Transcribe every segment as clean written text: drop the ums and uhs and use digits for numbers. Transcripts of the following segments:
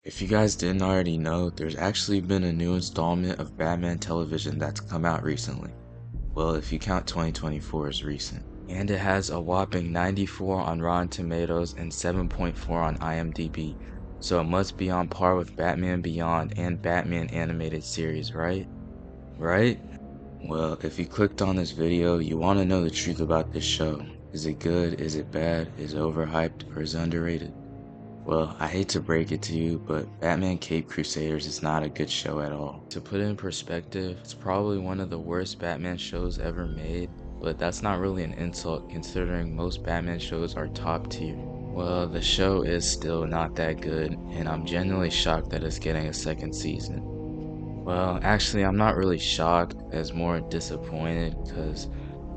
If you guys didn't already know, there's actually been a new installment of Batman television that's come out recently. Well, if you count 2024 as recent. And it has a whopping 94 on Rotten Tomatoes and 7.4 on IMDb. So it must be on par with Batman Beyond and Batman animated series, right? Right? Well, if you clicked on this video, you want to know the truth about this show. Is it good? Is it bad? Is it overhyped? Or is it underrated? Well, I hate to break it to you, but Batman Cape Crusaders is not a good show at all. To put it in perspective, it's probably one of the worst Batman shows ever made, but that's not really an insult considering most Batman shows are top tier. Well, the show is still not that good, and I'm genuinely shocked that it's getting a second season. Well, actually, I'm not really shocked, as more disappointed, because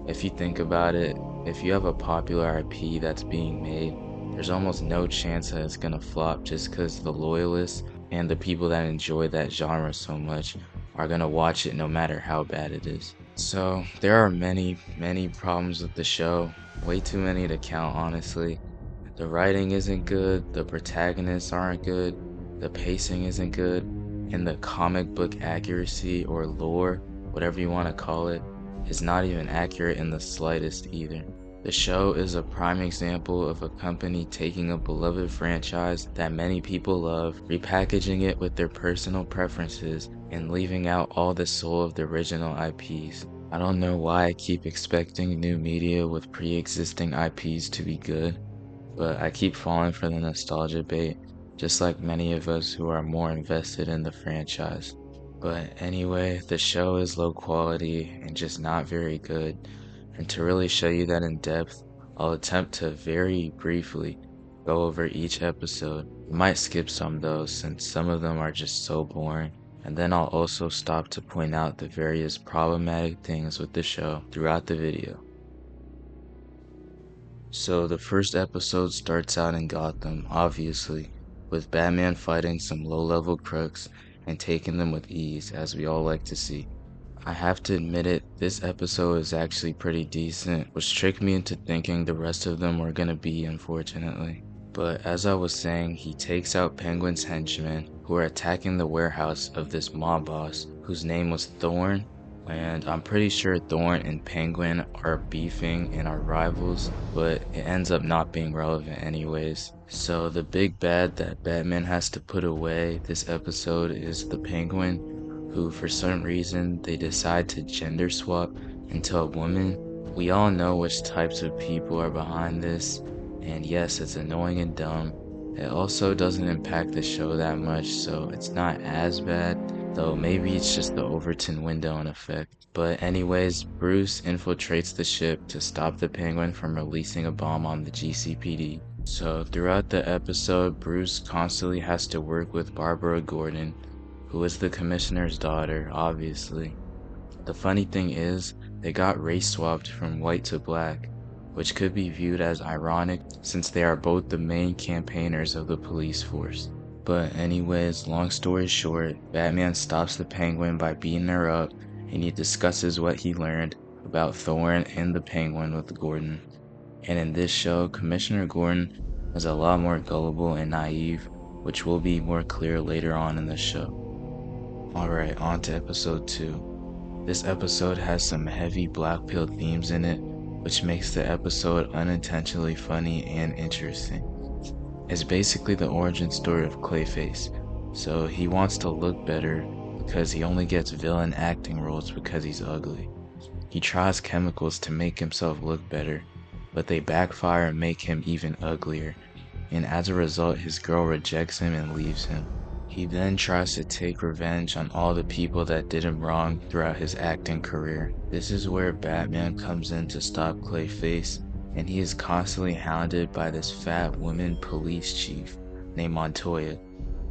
if you think about it, if you have a popular IP that's being made, there's almost no chance that it's gonna flop just because the loyalists and the people that enjoy that genre so much are gonna watch it no matter how bad it is. So there are many problems with the show, way too many to count honestly. The writing isn't good, the protagonists aren't good, the pacing isn't good, and the comic book accuracy or lore, whatever you want to call it, is not even accurate in the slightest either. The show is a prime example of a company taking a beloved franchise that many people love, repackaging it with their personal preferences, and leaving out all the soul of the original IPs. I don't know why I keep expecting new media with pre-existing IPs to be good, but I keep falling for the nostalgia bait, just like many of us who are more invested in the franchise. But anyway, the show is low quality and just not very good. And to really show you that in depth, I'll attempt to very briefly go over each episode. I might skip some though, since some of them are just so boring. And then I'll also stop to point out the various problematic things with the show throughout the video. So the first episode starts out in Gotham, obviously, with Batman fighting some low-level crooks and taking them with ease, as we all like to see. I have to admit it, this episode is actually pretty decent, which tricked me into thinking the rest of them were gonna be, unfortunately. But as I was saying, he takes out Penguin's henchmen, who are attacking the warehouse of this mob boss, whose name was Thorn, and I'm pretty sure Thorn and Penguin are beefing and are rivals, but it ends up not being relevant anyways. So the big bad that Batman has to put away this episode is the Penguin, who for some reason they decide to gender swap into a woman. We all know which types of people are behind this, and yes, it's annoying and dumb. It also doesn't impact the show that much, so it's not as bad, though maybe it's just the Overton windowing effect. But anyways, Bruce infiltrates the ship to stop the Penguin from releasing a bomb on the GCPD. So throughout the episode, Bruce constantly has to work with Barbara Gordon, who is the commissioner's daughter, obviously. The funny thing is, they got race swapped from white to black, which could be viewed as ironic since they are both the main campaigners of the police force. But anyways, long story short, Batman stops the Penguin by beating her up, and he discusses what he learned about Thorn and the Penguin with Gordon. And in this show, Commissioner Gordon is a lot more gullible and naive, which will be more clear later on in the show. Alright, on to episode 2. This episode has some heavy black pill themes in it, which makes the episode unintentionally funny and interesting. It's basically the origin story of Clayface, so he wants to look better because he only gets villain acting roles because he's ugly. He tries chemicals to make himself look better, but they backfire and make him even uglier, and as a result his girl rejects him and leaves him. He then tries to take revenge on all the people that did him wrong throughout his acting career. This is where Batman comes in to stop Clayface, and he is constantly hounded by this fat woman police chief named Montoya.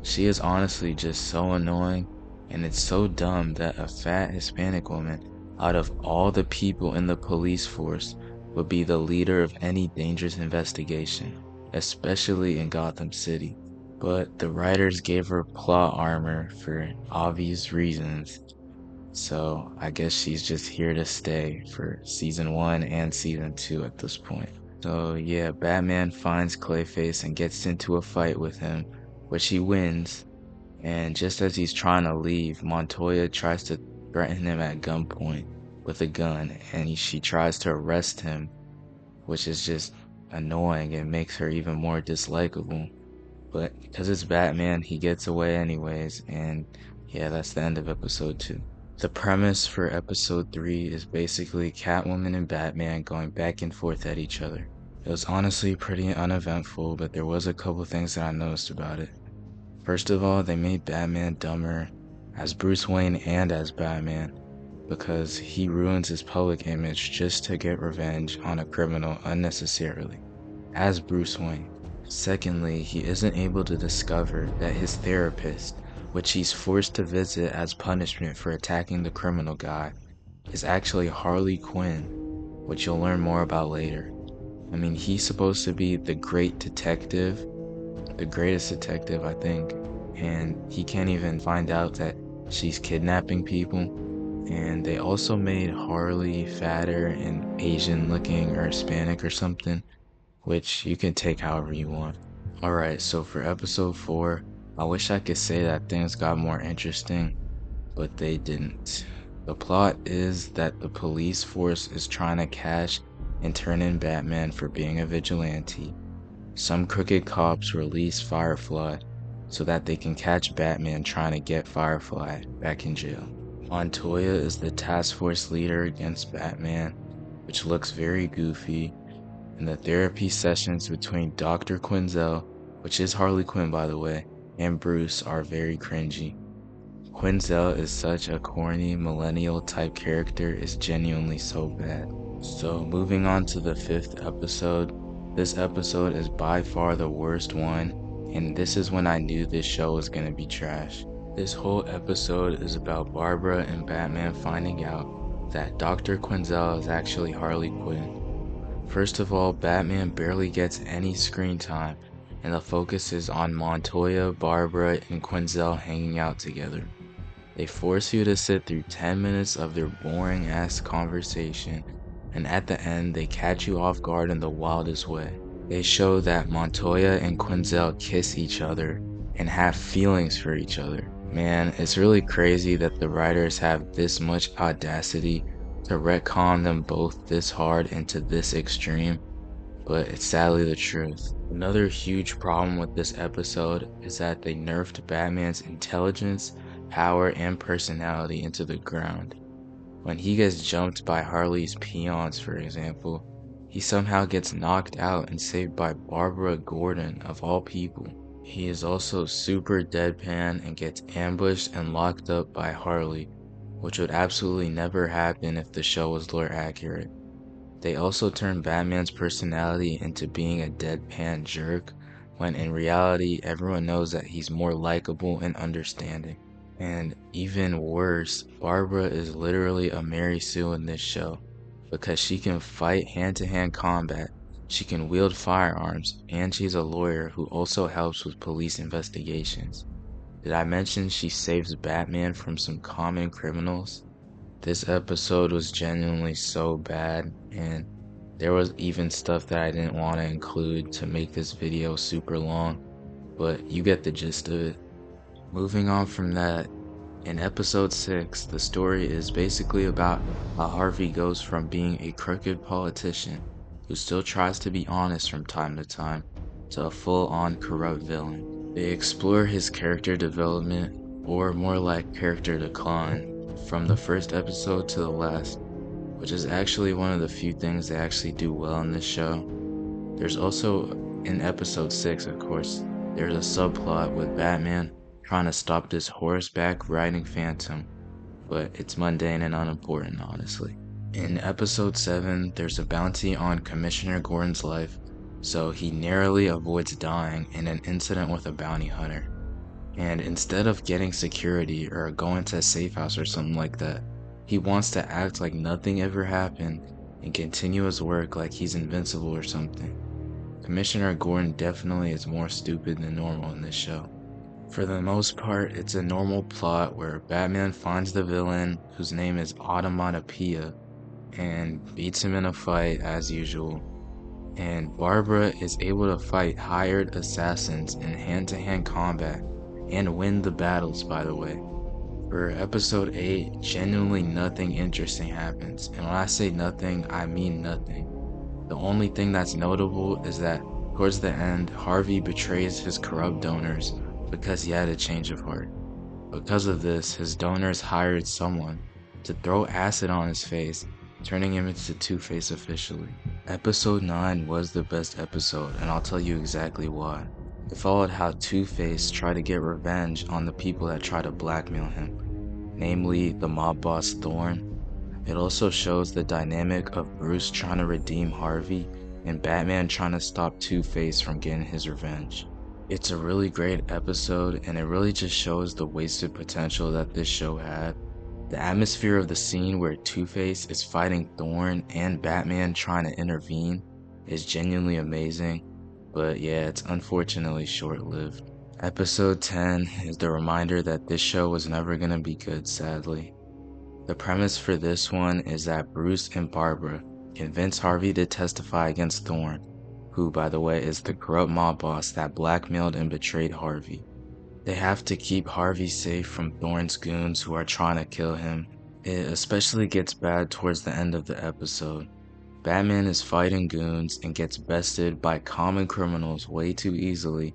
She is honestly just so annoying, and it's so dumb that a fat Hispanic woman, out of all the people in the police force, would be the leader of any dangerous investigation, especially in Gotham City. But the writers gave her plot armor for obvious reasons, so I guess she's just here to stay for season 1 and season 2 at this point. So yeah, Batman finds Clayface and gets into a fight with him, which he wins. And just as he's trying to leave, Montoya tries to threaten him at gunpoint with a gun, and she tries to arrest him, which is just annoying and makes her even more dislikable. But because it's Batman, he gets away anyways, and yeah, that's the end of episode 2. The premise for episode 3 is basically Catwoman and Batman going back and forth at each other. It was honestly pretty uneventful, but there was a couple things that I noticed about it. First of all, they made Batman dumber as Bruce Wayne and as Batman because he ruins his public image just to get revenge on a criminal unnecessarily, as Bruce Wayne. Secondly, he isn't able to discover that his therapist, which he's forced to visit as punishment for attacking the criminal guy, is actually Harley Quinn, which you'll learn more about later. I mean, he's supposed to be the great detective, the greatest detective, I think, and he can't even find out that she's kidnapping people. And they also made Harley fatter and Asian looking or Hispanic or something, which you can take however you want. Alright, so for episode 4, I wish I could say that things got more interesting, but they didn't. The plot is that the police force is trying to catch and turn in Batman for being a vigilante. Some crooked cops release Firefly so that they can catch Batman trying to get Firefly back in jail. Montoya is the task force leader against Batman, which looks very goofy, and the therapy sessions between Dr. Quinzel, which is Harley Quinn by the way, and Bruce are very cringy. Quinzel is such a corny millennial type character, is genuinely so bad. So moving on to the 5th episode, this episode is by far the worst one, and this is when I knew this show was gonna be trash. This whole episode is about Barbara and Batman finding out that Dr. Quinzel is actually Harley Quinn. First of all, Batman barely gets any screen time, and the focus is on Montoya, Barbara, and Quinzel hanging out together. They force you to sit through 10 minutes of their boring ass conversation, and at the end they catch you off guard in the wildest way. They show that Montoya and Quinzel kiss each other and have feelings for each other. Man, it's really crazy that the writers have this much audacity to retcon them both this hard into this extreme, but it's sadly the truth. Another huge problem with this episode is that they nerfed Batman's intelligence, power, and personality into the ground. When he gets jumped by Harley's peons, for example, he somehow gets knocked out and saved by Barbara Gordon, of all people. He is also super deadpan and gets ambushed and locked up by Harley, which would absolutely never happen if the show was lore accurate. They also turn Batman's personality into being a deadpan jerk, when in reality everyone knows that he's more likable and understanding. And even worse, Barbara is literally a Mary Sue in this show, because she can fight hand-to-hand combat, she can wield firearms, and she's a lawyer who also helps with police investigations. Did I mention she saves Batman from some common criminals? This episode was genuinely so bad, and there was even stuff that I didn't want to include to make this video super long, but you get the gist of it. Moving on from that, in episode 6, the story is basically about how Harvey goes from being a crooked politician who still tries to be honest from time to time to a full-on corrupt villain. They explore his character development, or more like character decline, from the first episode to the last, which is actually one of the few things they actually do well in this show. There's also, in episode 6 of course, there's a subplot with Batman trying to stop this horseback riding phantom, but it's mundane and unimportant, honestly. In episode 7, there's a bounty on Commissioner Gordon's life, so he narrowly avoids dying in an incident with a bounty hunter. And instead of getting security or going to a safe house or something like that, he wants to act like nothing ever happened and continue his work like he's invincible or something. Commissioner Gordon definitely is more stupid than normal in this show. For the most part, it's a normal plot where Batman finds the villain, whose name is Automatopoeia, and beats him in a fight as usual. And Barbara is able to fight hired assassins in hand-to-hand combat and win the battles, by the way. For episode 8, genuinely nothing interesting happens. And when I say nothing, I mean nothing. The only thing that's notable is that towards the end, Harvey betrays his corrupt donors because he had a change of heart. Because of this, his donors hired someone to throw acid on his face, turning him into Two-Face officially. Episode 9 was the best episode, and I'll tell you exactly why. It followed how Two-Face tried to get revenge on the people that tried to blackmail him, namely the mob boss Thorn. It also shows the dynamic of Bruce trying to redeem Harvey and Batman trying to stop Two-Face from getting his revenge. It's a really great episode, and it really just shows the wasted potential that this show had. The atmosphere of the scene where Two-Face is fighting Thorn and Batman trying to intervene is genuinely amazing, but yeah, it's unfortunately short-lived. Episode 10 is the reminder that this show was never gonna be good, sadly. The premise for this one is that Bruce and Barbara convince Harvey to testify against Thorn, who, by the way, is the corrupt mob boss that blackmailed and betrayed Harvey. They have to keep Harvey safe from Thorn's goons who are trying to kill him. It especially gets bad towards the end of the episode. Batman is fighting goons and gets bested by common criminals way too easily,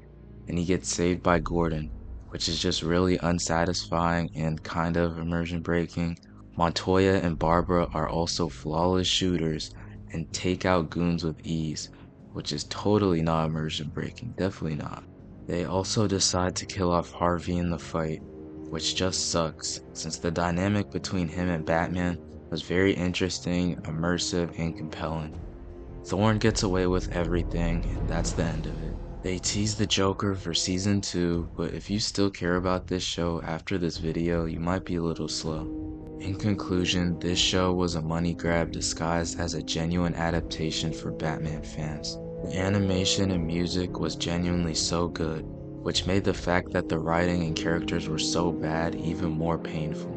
and he gets saved by Gordon, which is just really unsatisfying and kind of immersion breaking. Montoya and Barbara are also flawless shooters and take out goons with ease, which is totally not immersion breaking, definitely not. They also decide to kill off Harvey in the fight, which just sucks, since the dynamic between him and Batman was very interesting, immersive, and compelling. Thorn gets away with everything, and that's the end of it. They tease the Joker for season 2, but if you still care about this show after this video, you might be a little slow. In conclusion, this show was a money grab disguised as a genuine adaptation for Batman fans. The animation and music was genuinely so good, which made the fact that the writing and characters were so bad even more painful.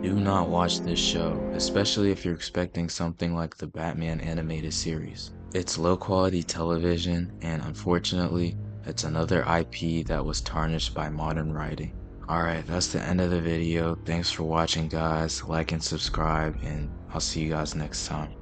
Do not watch this show, especially if you're expecting something like the Batman animated series. It's low quality television, and unfortunately, it's another IP that was tarnished by modern writing. Alright, that's the end of the video. Thanks for watching, guys. Like and subscribe, and I'll see you guys next time.